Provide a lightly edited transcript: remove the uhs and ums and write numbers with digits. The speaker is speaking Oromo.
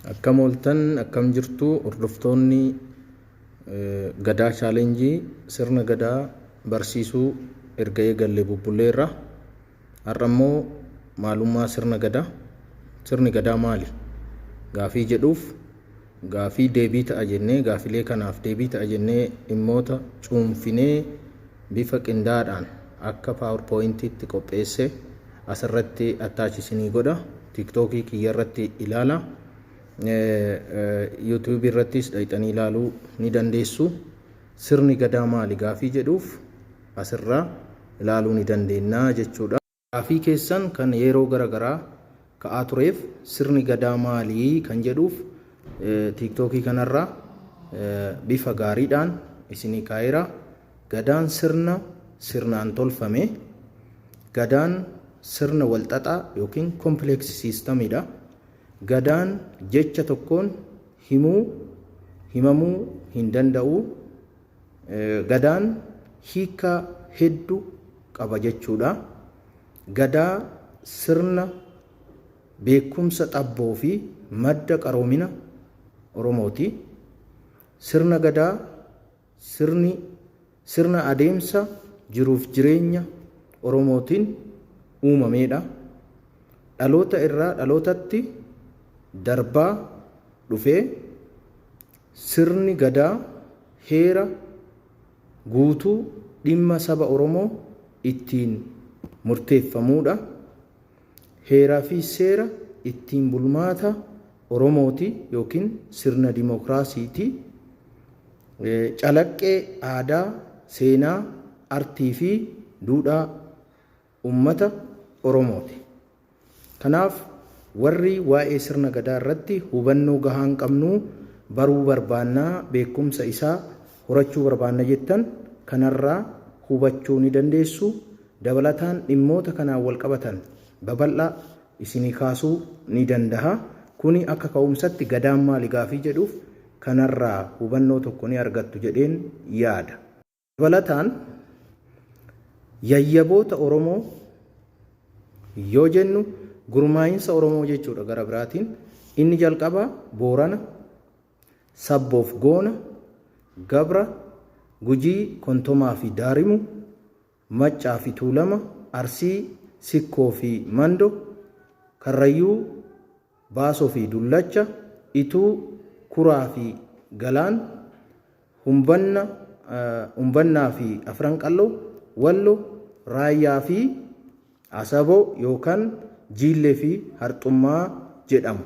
Akkam ooltan, akkam jirtu hordoftoonni gadaa chaalenjii sirna gadaa barsiisuu erga eegalle bubbulleerra. Har'a immoo maalummaa sirna gadaa, sirni gadaa maali gaafii jedhuuf gaafii deebii ta'a jennee, gaafilee kanaaf deebii ta'a jennee dhimmoota cuunfinee bifa qindaadhaan akka PowerPoint'tti qopheesse asirratti attaachisinii godha. TikTokii kiyya irratti ilaala. YouTube irrattis dhayxanii ilaaluu ni dandeessu. Sirni gadaa maali gaafii jedhuuf asirraa ilaaluu ni dandeenya jechuudha. Gaafii keessan kan yeroo garagaraa ka'aa tureef sirni gadaa maali kan jedhuuf TikTokii kanarraa bifa gaariidhaan isinii kaa'eera. Gadaan sirnaan tolfame, gadaan sirna walxaxaa yookiin complex systemidha. Gadaan jecha tokkoon himamuu hin danda'u. Gadaan hiika hedduu qaba jechuudha. Gadaa sirna beekumsa xabboo fi madda qaroomina Oromooti. Sirna gadaa sirna adeemsa jiruuf jireenya Oromootiin uumamedha. Dhaloota irraa dhalootatti darbaa dhufee sirni gadaa heera guutuu dhimma saba Oromoo ittiin murteeffamudha. Heeraa fi seera ittiin bulmaata Oromooti yookiin sirna dimookiraasiiti. Calaqqee aadaa, seenaa, artii fi duudhaa uummata Oromooti. Kanaaf warri waa'ee sirna gadaa irratti hubannoo gahaa hin qabnu, baruu barbaannaa, beekumsa isaa horachuu barbaanna jettan kanarraa hubachuu ni dandeessu. Dabalataan dhimmoota kanaan wal qabatan babal'aa isinii kaasuu ni danda'a. Kuni akka ka'umsatti gadaan maali gaafii jedhuuf kanarraa hubannoo tokko ni argattu jedheen yaada. Dabalataan yayyaboota Oromoo yoo jennu gurmaa'insa Oromoo jechuudha gara biraatiin. Inni jalqaba Boorana, Sabboof Goona, Gabra, Gujii, Kontomaa fi Daarimu, Maccaa fi Tuulama, Arsii, Sikkoo fi Mando, Karrayyuu, Baasoo fi Dullacha, Ituu, Kuraa fi Galaan, Humbannaa fi Afranqalloo, Walloo, Raayyaa fi Asaboo yookaan Jiillee fi Harxummaa jedhamu.